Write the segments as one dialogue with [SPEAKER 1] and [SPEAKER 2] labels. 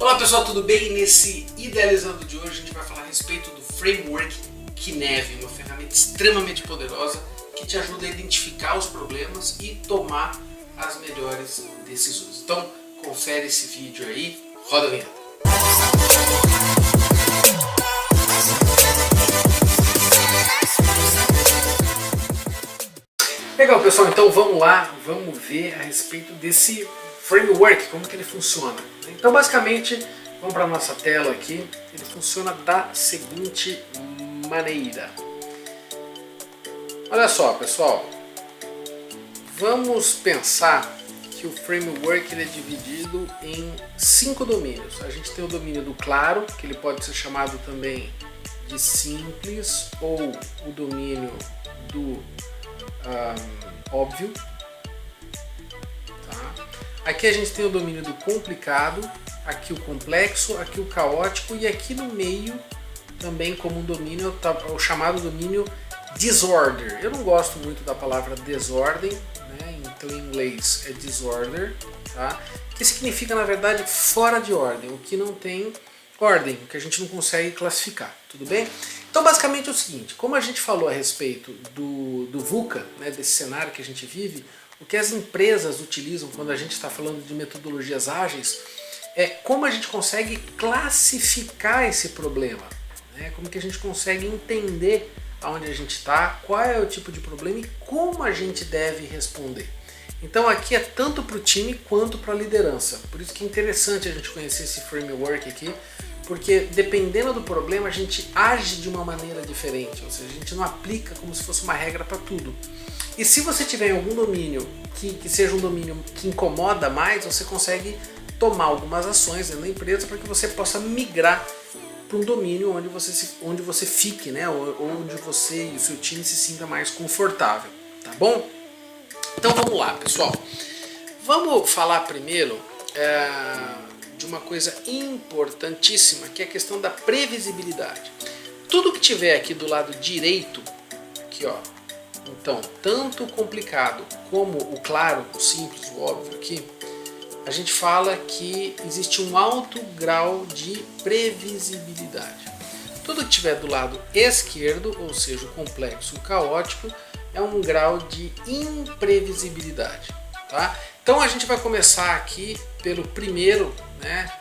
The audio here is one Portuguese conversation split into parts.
[SPEAKER 1] Olá pessoal, tudo bem? Nesse Idealizando de hoje a gente vai falar a respeito do framework Kinev, uma ferramenta extremamente poderosa que te ajuda a identificar os problemas e tomar as melhores decisões. Então confere esse vídeo aí, roda a vinheta. Legal pessoal, então vamos lá, vamos ver a respeito desse framework, como que ele funciona. Então basicamente, vamos para a nossa tela aqui, ele funciona da seguinte maneira. Olha só pessoal, vamos pensar que o framework ele é dividido em 5 domínios. A gente tem o domínio do claro, que ele pode ser chamado também de simples, ou o domínio do óbvio. Tá? Aqui a gente tem o domínio do complicado, aqui o complexo, aqui o caótico e aqui no meio também como um domínio, o chamado domínio disorder. Eu não gosto muito da palavra desordem, né? Então em inglês é disorder, tá? Que significa na verdade fora de ordem, o que não tem ordem, o que a gente não consegue classificar, tudo bem? Então basicamente é o seguinte, como a gente falou a respeito do VUCA, né, desse cenário que a gente vive, o que as empresas utilizam quando a gente está falando de metodologias ágeis é como a gente consegue classificar esse problema, né, como que a gente consegue entender aonde a gente está, qual é o tipo de problema e como a gente deve responder. Então aqui é tanto para o time quanto para a liderança, por isso que é interessante a gente conhecer esse framework aqui, porque dependendo do problema a gente age de uma maneira diferente, ou seja, a gente não aplica como se fosse uma regra para tudo. E se você tiver algum domínio que seja um domínio que incomoda mais, você consegue tomar algumas ações dentro da empresa para que você possa migrar para um domínio onde você fique, né? Onde você e o seu time se sinta mais confortável, tá bom? Então vamos lá pessoal, vamos falar primeiro de uma coisa importantíssima, que é a questão da previsibilidade. Tudo que tiver aqui do lado direito, aqui ó, então tanto o complicado como o claro, o simples, o óbvio aqui, a gente fala que existe um alto grau de previsibilidade. Tudo que tiver do lado esquerdo, ou seja, o complexo, o caótico, é um grau de imprevisibilidade, tá? Então a gente vai começar aqui pelo primeiro, né?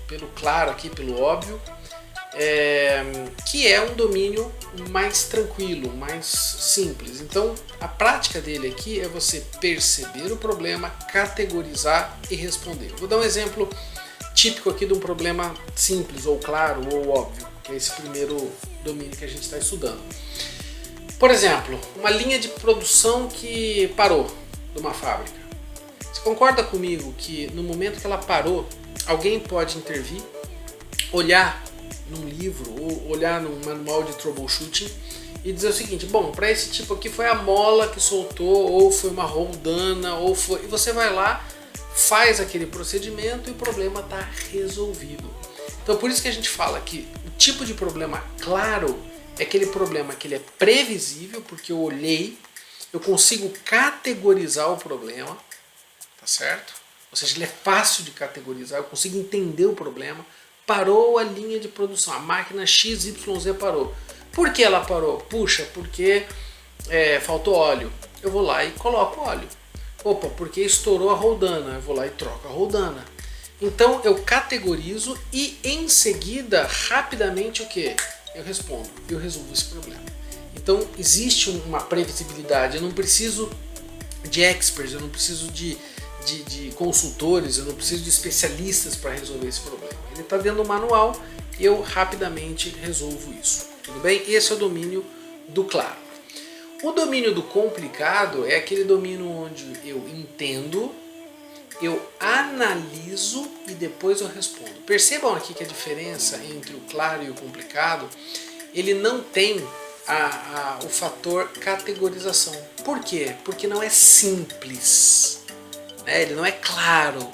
[SPEAKER 1] Pelo claro aqui, pelo óbvio, que é um domínio mais tranquilo, mais simples. Então a prática dele aqui é você perceber o problema, categorizar e responder. Vou dar um exemplo típico aqui de um problema simples, ou claro, ou óbvio, que é esse primeiro domínio que a gente está estudando. Por exemplo, uma linha de produção que parou de uma fábrica. Você concorda comigo que no momento que ela parou, alguém pode intervir, olhar num livro ou olhar num manual de troubleshooting e dizer o seguinte: bom, para esse tipo aqui foi a mola que soltou, ou foi uma roldana, ou foi... E você vai lá, faz aquele procedimento e o problema está resolvido. Então por isso que a gente fala que o tipo de problema claro é aquele problema que ele é previsível, porque eu olhei, eu consigo categorizar o problema, tá certo? Ou seja, ele é fácil de categorizar, eu consigo entender o problema. Parou a linha de produção, a máquina XYZ parou. Por que ela parou? Puxa, porque faltou óleo. Eu vou lá e coloco óleo. Opa, porque estourou a roldana. Eu vou lá e troco a roldana. Então eu categorizo e em seguida, rapidamente o que? Eu respondo, eu resolvo esse problema. Então existe uma previsibilidade, eu não preciso de experts, eu não preciso de consultores, eu não preciso de especialistas para resolver esse problema. Ele está dentro do manual e eu rapidamente resolvo isso. Tudo bem? Esse é o domínio do claro. O domínio do complicado é aquele domínio onde eu entendo, eu analiso e depois eu respondo. Percebam aqui que a diferença entre o claro e o complicado, ele não tem o fator categorização. Por quê? Porque não é simples, né? Ele não é claro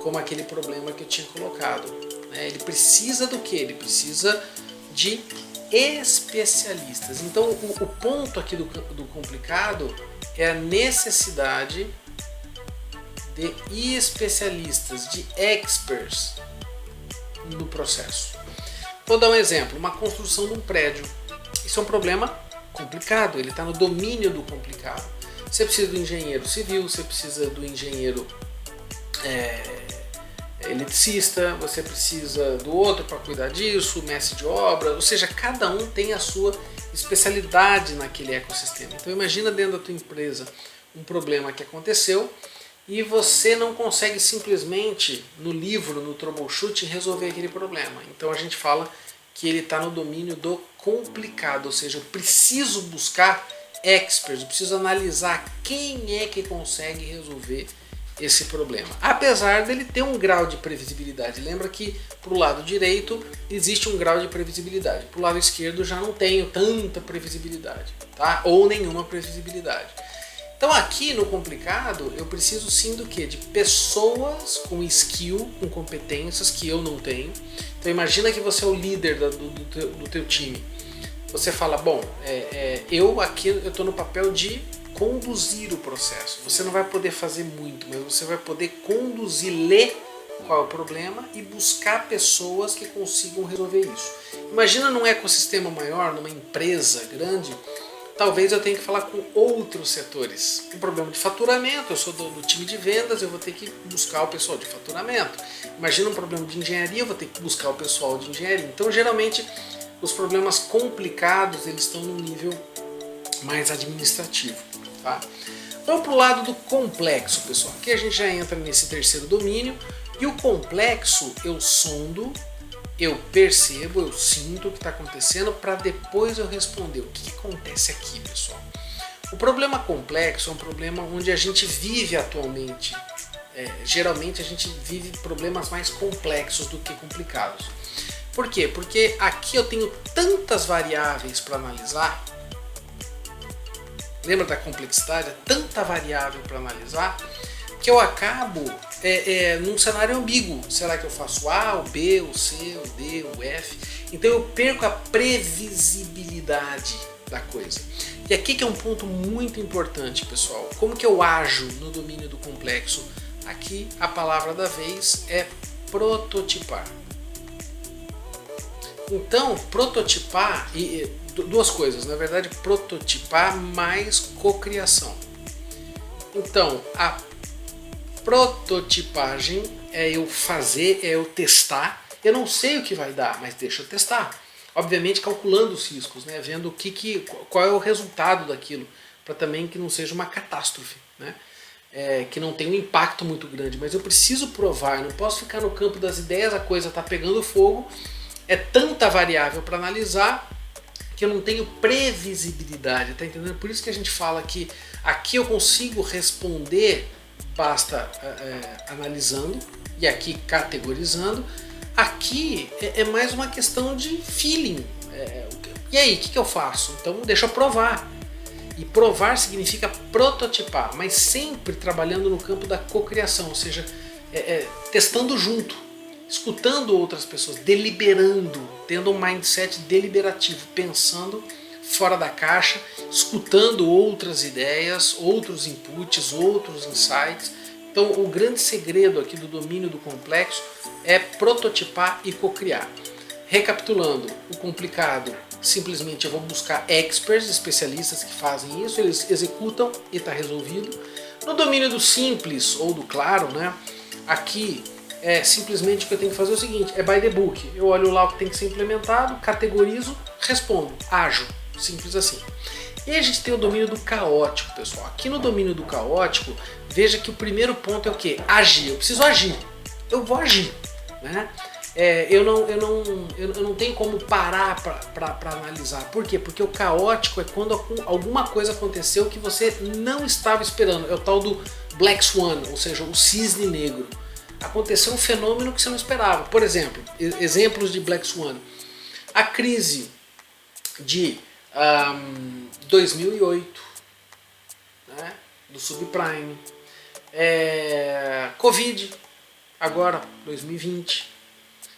[SPEAKER 1] como aquele problema que eu tinha colocado, né? Ele precisa do quê? Ele precisa de especialistas. Então o ponto aqui do complicado é a necessidade de especialistas, de experts no processo. Vou dar um exemplo, uma construção de um prédio. Isso é um problema complicado, ele está no domínio do complicado. Você precisa do engenheiro civil, você precisa do engenheiro eletricista, você precisa do outro para cuidar disso, mestre de obra, ou seja, cada um tem a sua especialidade naquele ecossistema. Então imagina dentro da tua empresa um problema que aconteceu e você não consegue simplesmente no livro, no troubleshooting, resolver aquele problema. Então a gente fala que ele está no domínio do complicado, ou seja, eu preciso buscar experts, eu preciso analisar quem é que consegue resolver esse problema. Apesar dele ter um grau de previsibilidade. Lembra que para o lado direito existe um grau de previsibilidade. Para o lado esquerdo já não tenho tanta previsibilidade, tá? Ou nenhuma previsibilidade. Então aqui no complicado eu preciso sim do que? De pessoas com skill, com competências que eu não tenho. Então imagina que você é o líder do teu time. Você fala, bom, eu aqui eu estou no papel de conduzir o processo. Você não vai poder fazer muito, mas você vai poder conduzir, ler qual é o problema e buscar pessoas que consigam resolver isso. Imagina num ecossistema maior, numa empresa grande, talvez eu tenha que falar com outros setores. Um problema de faturamento, eu sou do time de vendas, eu vou ter que buscar o pessoal de faturamento. Imagina um problema de engenharia, eu vou ter que buscar o pessoal de engenharia. Então, geralmente, os problemas complicados, eles estão no nível mais administrativo. Tá? Vamos para o lado do complexo, pessoal. Aqui a gente já entra nesse terceiro domínio. E o complexo, eu sondo, eu percebo, eu sinto o que está acontecendo para depois eu responder. O que acontece aqui, pessoal? O problema complexo é um problema onde a gente vive atualmente. Geralmente a gente vive problemas mais complexos do que complicados. Por quê? Porque aqui eu tenho tantas variáveis para analisar. Lembra da complexidade? É tanta variável para analisar que eu acabo num cenário ambíguo. Será que eu faço A, o B, o C, o D, o F? Então eu perco a previsibilidade da coisa. E aqui que é um ponto muito importante, pessoal. Como que eu ajo no domínio do complexo? Aqui a palavra da vez é prototipar. Então, prototipar, duas coisas, na verdade, prototipar mais cocriação. Então, a prototipagem é eu fazer, é eu testar. Eu não sei o que vai dar, mas deixa eu testar. Obviamente calculando os riscos, né? Vendo qual é o resultado daquilo, para também que não seja uma catástrofe, né? Que não tenha um impacto muito grande. Mas eu preciso provar, eu não posso ficar no campo das ideias, a coisa está pegando fogo, é tanta variável para analisar que eu não tenho previsibilidade, tá entendendo? Por isso que a gente fala que aqui eu consigo responder, basta analisando, e aqui categorizando. Aqui é mais uma questão de feeling. E aí, o que eu faço? Então deixa eu provar. E provar significa prototipar, mas sempre trabalhando no campo da cocriação, ou seja, testando junto, escutando outras pessoas, deliberando, tendo um mindset deliberativo, pensando fora da caixa, escutando outras ideias, outros inputs, outros insights. Então o grande segredo aqui do domínio do complexo é prototipar e cocriar. Recapitulando, o complicado, simplesmente eu vou buscar experts, especialistas que fazem isso, eles executam e está resolvido. No domínio do simples ou do claro, né, aqui simplesmente o que eu tenho que fazer é o seguinte, é by the book. Eu olho lá o que tem que ser implementado, categorizo, respondo, ajo, simples assim. E aí a gente tem o domínio do caótico, pessoal. Aqui no domínio do caótico, veja que o primeiro ponto é o quê? Agir. Eu preciso agir. Eu vou agir, né? Eu não tenho como parar para analisar. Por quê? Porque o caótico é quando alguma coisa aconteceu que você não estava esperando. É o tal do Black Swan, ou seja, o cisne negro. Aconteceu um fenômeno que você não esperava. Por exemplo, exemplos de Black Swan. A crise de 2008, né, do subprime, Covid, agora 2020,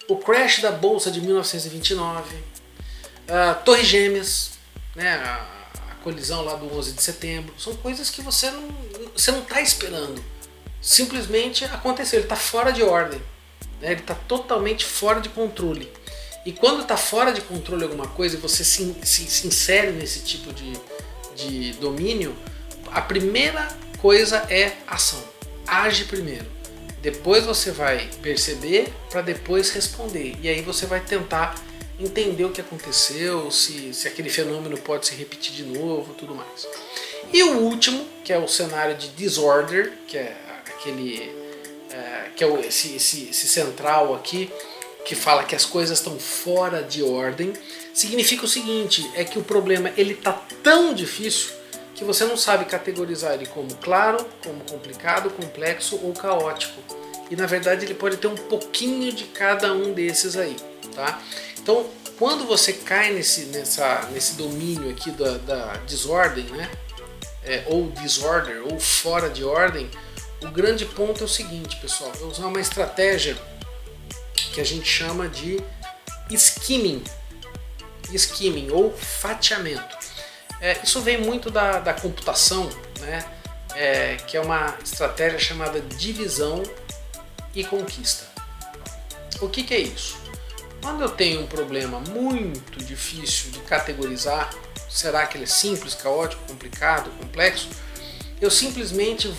[SPEAKER 1] o crash da bolsa de 1929, Torre Gêmeas, né, a colisão lá do 11 de setembro, são coisas que você não está esperando. simplesmente aconteceu, ele está fora de ordem, né? Ele está totalmente fora de controle. E quando está fora de controle alguma coisa e você se insere nesse tipo de domínio, a primeira coisa é ação. Age primeiro. Depois você vai perceber para depois responder. E aí você vai tentar entender o que aconteceu, se aquele fenômeno pode se repetir de novo, tudo mais. E o último, que é o cenário de disorder, que é aquele que é esse central aqui, que fala que as coisas estão fora de ordem, significa o seguinte, é que o problema ele tá tão difícil que você não sabe categorizar ele como claro, como complicado, complexo ou caótico. E na verdade ele pode ter um pouquinho de cada um desses aí, tá? Então, quando você cai nesse domínio aqui da desordem, né? Ou disorder, ou fora de ordem, o grande ponto é o seguinte, pessoal, é usar uma estratégia que a gente chama de skimming ou fatiamento. Isso vem muito da computação, né? Que é uma estratégia chamada divisão e conquista. O que é isso? Quando eu tenho um problema muito difícil de categorizar, será que ele é simples, caótico, complicado, complexo? Eu simplesmente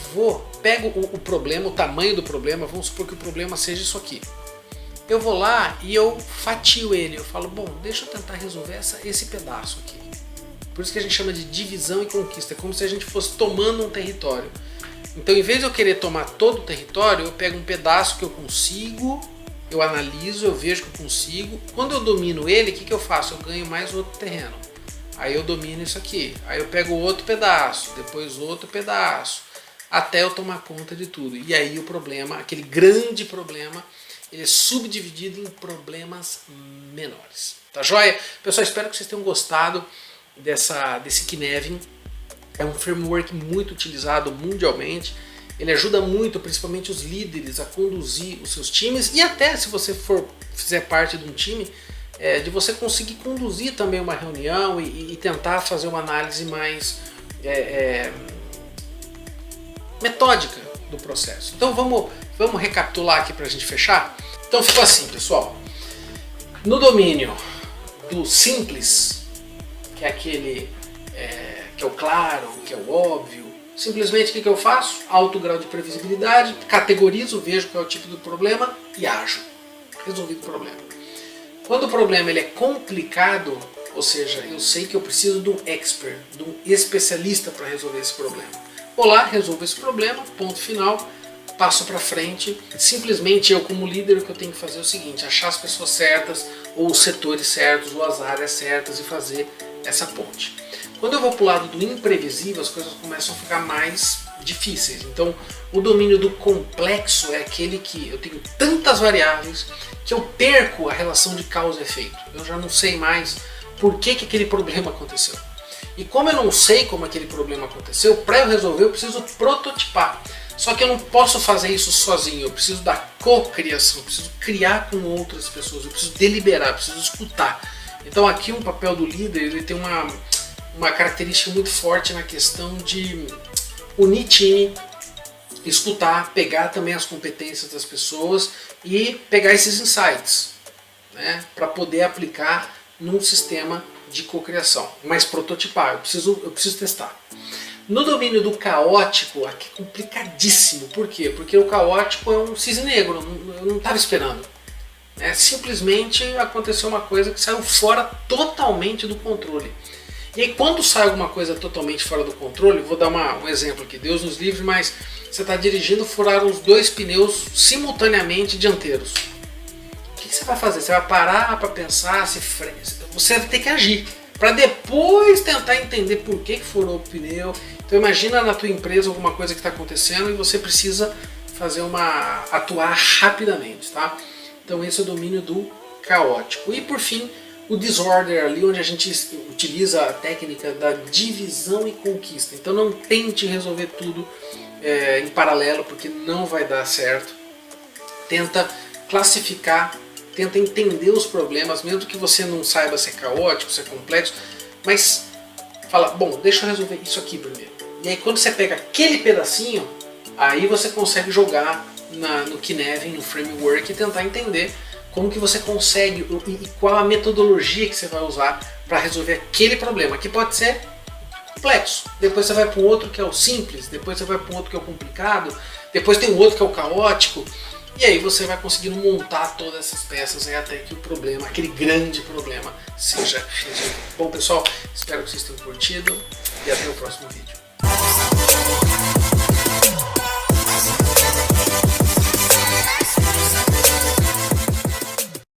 [SPEAKER 1] pego o problema, o tamanho do problema, vamos supor que o problema seja isso aqui. Eu vou lá e eu fatio ele, eu falo, bom, deixa eu tentar resolver esse pedaço aqui. Por isso que a gente chama de divisão e conquista, é como se a gente fosse tomando um território. Então, em vez de eu querer tomar todo o território, eu pego um pedaço que eu consigo, eu analiso, eu vejo que eu consigo. Quando eu domino ele, o que eu faço? Eu ganho mais outro terreno. Aí eu domino isso aqui. Aí eu pego outro pedaço, depois outro pedaço, até eu tomar conta de tudo. E aí o problema, aquele grande problema, ele é subdividido em problemas menores. Tá joia? Pessoal, espero que vocês tenham gostado desse Cynefin. É um framework muito utilizado mundialmente. Ele ajuda muito, principalmente os líderes, a conduzir os seus times. E até se você fizer parte de um time, de você conseguir conduzir também uma reunião e tentar fazer uma análise mais metódica do processo. Então vamos recapitular aqui para a gente fechar? Então ficou assim, pessoal. No domínio do simples, que é aquele que é o claro, que é o óbvio, simplesmente o que eu faço? Alto grau de previsibilidade, categorizo, vejo qual é o tipo do problema e ajo. Resolvido o problema. Quando o problema ele é complicado, ou seja, eu sei que eu preciso de um expert, de um especialista para resolver esse problema. Vou lá, resolvo esse problema, ponto final, passo para frente. Simplesmente eu como líder o que eu tenho que fazer é o seguinte, achar as pessoas certas, ou os setores certos, ou as áreas certas e fazer essa ponte. Quando eu vou para o lado do imprevisível, as coisas começam a ficar mais difíceis. Então, o domínio do complexo é aquele que eu tenho tantas variáveis que eu perco a relação de causa e efeito. Eu já não sei mais por que aquele problema aconteceu. E como eu não sei como aquele problema aconteceu, para eu resolver eu preciso prototipar. Só que eu não posso fazer isso sozinho, eu preciso da cocriação, eu preciso criar com outras pessoas, eu preciso deliberar, eu preciso escutar. Então aqui um papel do líder, ele tem uma característica muito forte na questão de unir time, escutar, pegar também as competências das pessoas e pegar esses insights, né, para poder aplicar num sistema de cocriação, mas prototipar, eu preciso testar. No domínio do caótico, aqui é complicadíssimo, por quê? Porque o caótico é um cisne negro, eu não estava esperando. Simplesmente aconteceu uma coisa que saiu fora totalmente do controle. E aí quando sai alguma coisa totalmente fora do controle, vou dar um exemplo aqui, Deus nos livre, mas você está dirigindo, furaram os dois pneus simultaneamente dianteiros. O que você vai fazer? Você vai parar para pensar, você vai ter que agir, para depois tentar entender por que furou o pneu. Então imagina na tua empresa alguma coisa que está acontecendo e você precisa atuar rapidamente, tá? Então esse é o domínio do caótico. E por fim, o disorder ali, onde a gente utiliza a técnica da divisão e conquista. Então não tente resolver tudo em paralelo, porque não vai dar certo. Tenta classificar, tenta entender os problemas, mesmo que você não saiba se é caótico, se é complexo, mas fala, bom, deixa eu resolver isso aqui primeiro. E aí quando você pega aquele pedacinho, Aí você consegue jogar no Kinevin, no framework, e tentar entender como que você consegue e qual a metodologia que você vai usar para resolver aquele problema, que pode ser complexo. Depois você vai para um outro que é o simples, depois você vai para um outro que é o complicado, depois tem um outro que é o caótico, e aí você vai conseguindo montar todas essas peças até que o problema, aquele grande problema, seja resolvido. Bom, pessoal, espero que vocês tenham curtido e até o próximo vídeo.